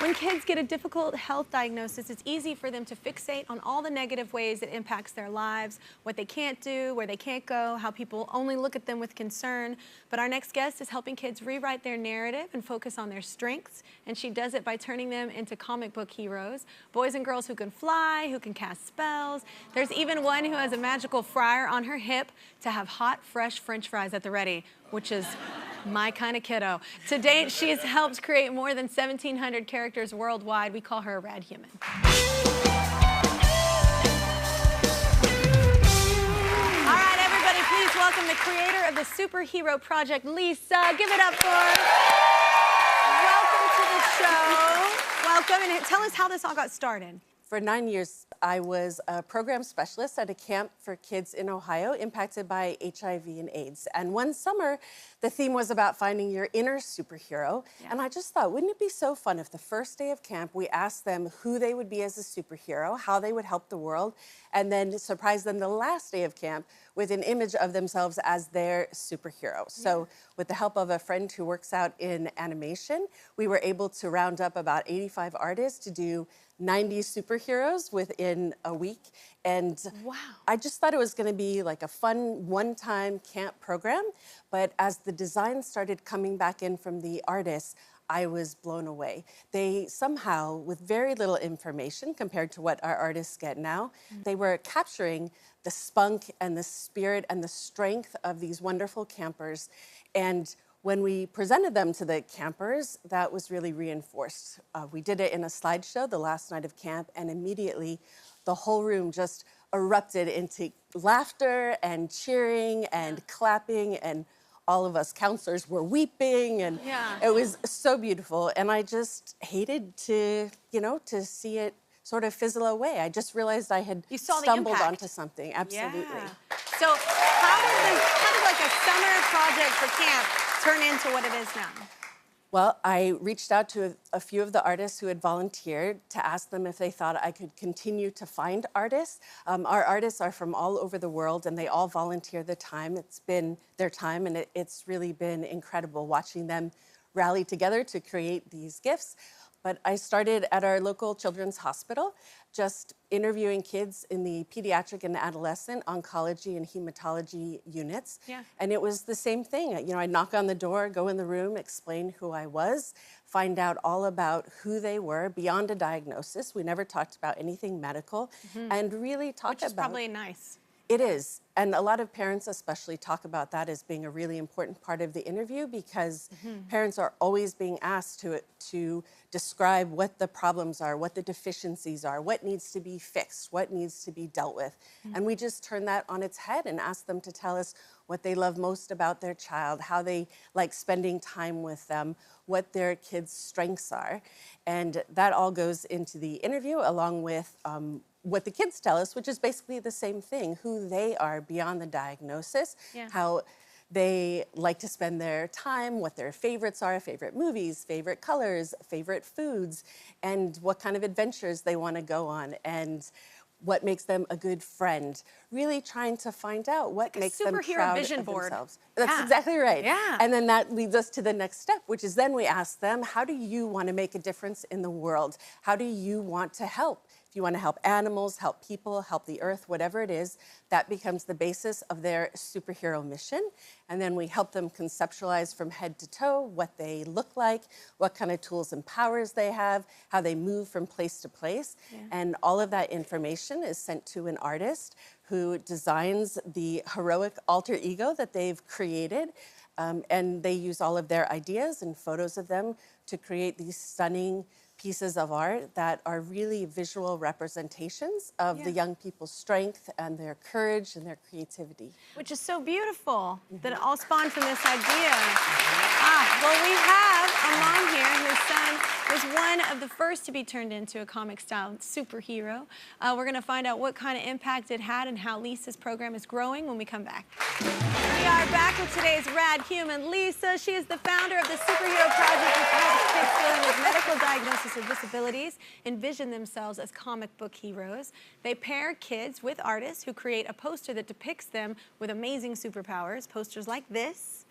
When kids get a difficult health diagnosis, it's easy for them to fixate on all the negative ways it impacts their lives, what they can't do, where they can't go, how people only look at them with concern. But our next guest is helping kids rewrite their narrative and focus on their strengths, and she does it by turning them into comic book heroes, boys and girls who can fly, who can cast spells. There's even one who has a magical fryer on her hip to have hot, fresh French fries at the ready, which is my kind of kiddo. To date, she has helped create more than 1,700 characters worldwide. We call her a rad human. All right, everybody, please welcome the creator of the Superhero Project, Lisa. Give it up for her. Welcome to the show. Welcome, and tell us how this all got started. For 9 years, I was a program specialist at a camp for kids in Ohio impacted by HIV and AIDS. And one summer, the theme was about finding your inner superhero. Yeah. And I just thought, wouldn't it be so fun if the first day of camp, we asked them who they would be as a superhero, how they would help the world, and then surprise them the last day of camp with an image of themselves as their superhero. Yeah. So with the help of a friend who works out in animation, we were able to round up about 85 artists to do 90 superheroes within a week. And wow. I just thought it was going to be like a fun one-time camp program. But as the design started coming back in from the artists, I was blown away. They somehow, with very little information compared to what our artists get now, they were capturing the spunk and the spirit and the strength of these wonderful campers. And when we presented them to the campers, that was really reinforced. We did it in a slideshow the last night of camp, and immediately the whole room just erupted into laughter and cheering and clapping, and all of us counselors were weeping, and it was so beautiful. And I just hated to, to see it sort of fizzle away. I just realized I had stumbled onto something. Absolutely. Yeah. So how did this kind of like a summer project for camp turn into what it is now? Well, I reached out to a few of the artists who had volunteered to ask them if they thought I could continue to find artists. Our artists are from all over the world, and they all volunteer their time. It's been their time, and it's really been incredible watching them rally together to create these gifts. But I started at our local children's hospital, just interviewing kids in the pediatric and adolescent oncology and hematology units. Yeah. And it was the same thing. I'd knock on the door, go in the room, explain who I was, find out all about who they were beyond a diagnosis. We never talked about anything medical, and really talk about... Which is probably nice. It is. And a lot of parents especially talk about that as being a really important part of the interview, because parents are always being asked to describe what the problems are, what the deficiencies are, what needs to be fixed, what needs to be dealt with. And we just turn that on its head and ask them to tell us what they love most about their child, how they like spending time with them, what their kids' strengths are. And that all goes into the interview along with what the kids tell us, which is basically the same thing, who they are beyond the diagnosis, how they like to spend their time, what their favorites are, favorite movies, favorite colors, favorite foods, and what kind of adventures they want to go on, and what makes them a good friend. Really trying to find out what makes them proud vision of board. themselves. That's exactly right. Yeah. And then that leads us to the next step, which is then we ask them, how do you want to make a difference in the world? How do you want to help? If you want to help animals, help people, help the earth, whatever it is, that becomes the basis of their superhero mission. And then we help them conceptualize from head to toe what they look like, what kind of tools and powers they have, how they move from place to place. Yeah. And all of that information is sent to an artist who designs the heroic alter ego that they've created. And they use all of their ideas and photos of them to create these stunning pieces of art that are really visual representations of the young people's strength and their courage and their creativity. Which is so beautiful that it all spawned from this idea. Well, we have a mom here whose son was one of the first to be turned into a comic-style superhero. We're going to find out what kind of impact it had and how Lisa's program is growing when we come back. We are back with today's rad human, Lisa. She is the founder of the Superhero Project, which helps kids dealing with medical diagnoses or disabilities envision themselves as comic book heroes. They pair kids with artists who create a poster that depicts them with amazing superpowers, posters like this,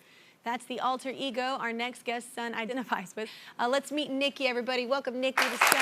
That's the alter ego our next guest's son identifies with. Let's meet Nikki, everybody. Welcome Nikki to the show.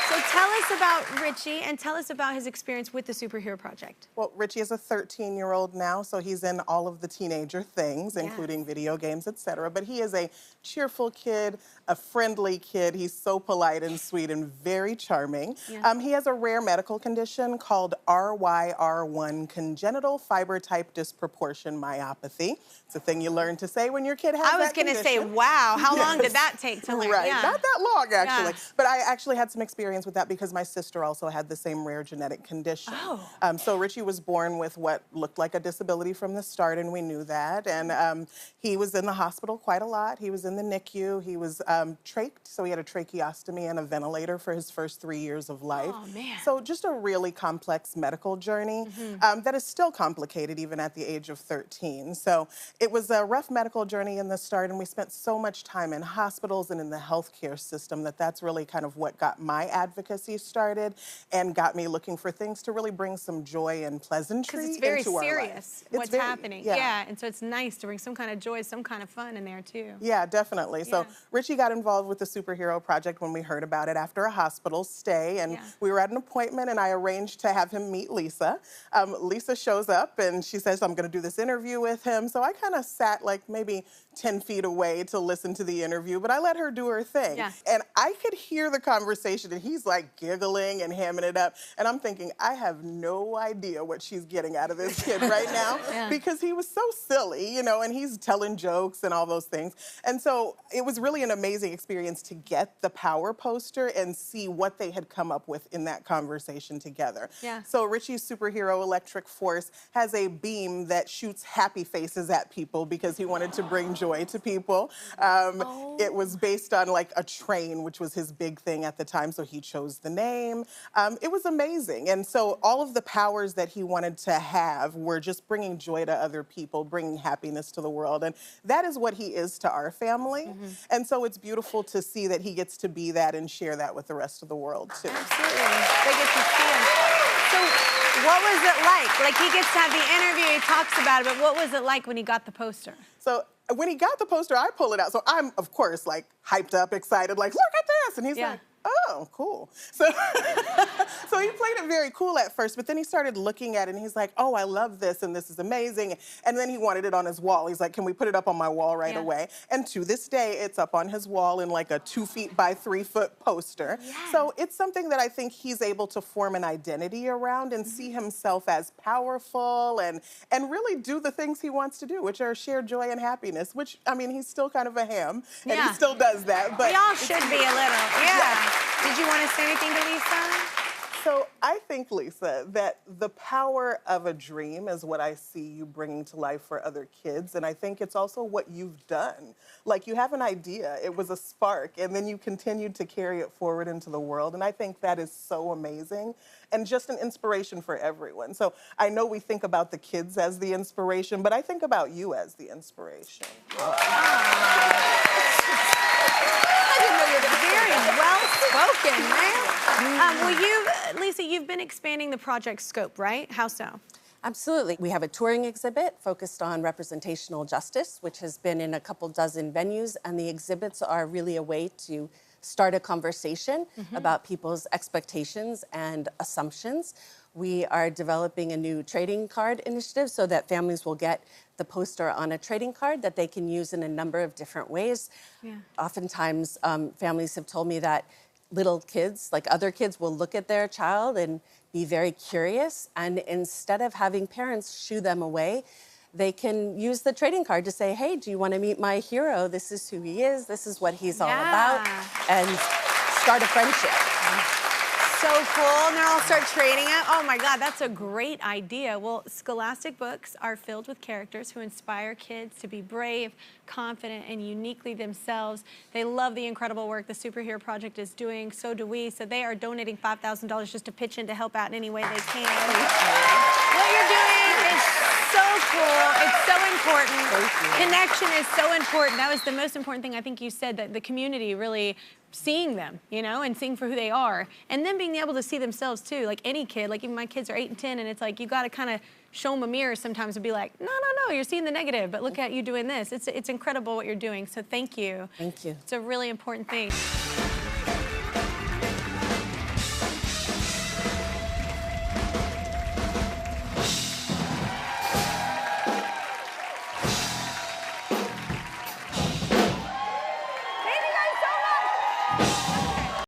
So tell us about Richie and tell us about his experience with the Superhero Project. Well, Richie is a 13-year-old now, so he's in all of the teenager things, including video games, etc. But he is a cheerful kid, a friendly kid. He's so polite and sweet and very charming. Yeah. He has a rare medical condition called RYR1, congenital fiber type disproportion myopathy. It's a thing you learn to say when your kid has that condition. I was going to say, wow, how long did that take to learn? Right, yeah. Not that long, actually. Yeah. But I actually had some experience with that because my sister also had the same rare genetic condition. Oh. So Richie was born with what looked like a disability from the start, and we knew that. And he was in the hospital quite a lot. He was in the NICU. He was trached, so he had a tracheostomy and a ventilator for his first 3 years of life. Oh, man. So just a really complex medical journey that is still complicated even at the age of 13. So it was a rough medical journey in the start, and we spent so much time in hospitals and in the healthcare system that's really kind of what got my advocacy started and got me looking for things to really bring some joy and pleasantry into our life. Because it's very serious what's happening. Yeah. And so it's nice to bring some kind of joy, some kind of fun in there too. Yeah, definitely. So Richie got involved with the Superhero Project when we heard about it after a hospital stay, and we were at an appointment, and I arranged to have him meet Lisa. Lisa shows up, and she says, I'm going to do this interview with him. So I kind of sat like maybe 10 feet away to listen to the interview, but I let her do her thing. Yeah. And I could hear the conversation, and he's like giggling and hamming it up. And I'm thinking, I have no idea what she's getting out of this kid right now because he was so silly, you know, and he's telling jokes and all those things. And so it was really an amazing experience to get the power poster and see what they had come up with in that conversation together. Yeah. So Richie's superhero electric force has a beam that shoots happy faces at people because he wanted to bring joy to people. It was based on like a train, which was his big thing at the time, so he chose the name. It was amazing. And so all of the powers that he wanted to have were just bringing joy to other people, bringing happiness to the world. And that is what he is to our family. And so it's beautiful to see that he gets to be that and share that with the rest of the world, too. Absolutely. They get to see him. So what was it like? Like, he gets to have the interview, he talks about it, but what was it like when he got the poster? So when he got the poster, I pull it out. So I'm, of course, like hyped up, excited, like, look at this. And he's like, oh, cool. So, so he played it very cool at first, but then he started looking at it and he's like, oh, I love this and this is amazing. And then he wanted it on his wall. He's like, can we put it up on my wall right away? And to this day, it's up on his wall in like a 2 feet by 3 foot poster. So it's something that I think he's able to form an identity around and see himself as powerful and really do the things he wants to do, which are share joy and happiness, which, I mean, he's still kind of a ham and he still does that. But we all should be a little, Did you want to say anything to Lisa? So I think, Lisa, that the power of a dream is what I see you bringing to life for other kids. And I think it's also what you've done. Like, you have an idea, it was a spark, and then you continued to carry it forward into the world. And I think that is so amazing and just an inspiration for everyone. So I know we think about the kids as the inspiration, but I think about you as the inspiration. Very well-spoken, man. Well, Lisa, you've been expanding the project scope, right? How so? Absolutely. We have a touring exhibit focused on representational justice, which has been in a couple dozen venues, and the exhibits are really a way to start a conversation about people's expectations and assumptions. We are developing a new trading card initiative so that families will get the poster on a trading card that they can use in a number of different ways. Oftentimes, families have told me that little kids, like other kids, will look at their child and be very curious, and instead of having parents shoo them away, they can use the trading card to say, hey, do you want to meet my hero? This is who he is, this is what he's all about, and start a friendship. So cool, and then I'll start trading it. Oh my God, that's a great idea. Well, Scholastic books are filled with characters who inspire kids to be brave, confident, and uniquely themselves. They love the incredible work the Superhero Project is doing, so do we. So they are donating $5,000 just to pitch in to help out in any way they can. What you're doing is so cool. It's so important. Thank you. Connection is so important. That was the most important thing I think you said, that the community really seeing them, you know, and seeing for who they are. And then being able to see themselves too, like any kid, like even my kids are 8 and 10, and it's like you got to kind of show them a mirror sometimes and be like, no, you're seeing the negative, but look at you doing this. It's incredible what you're doing, so thank you. Thank you. It's a really important thing.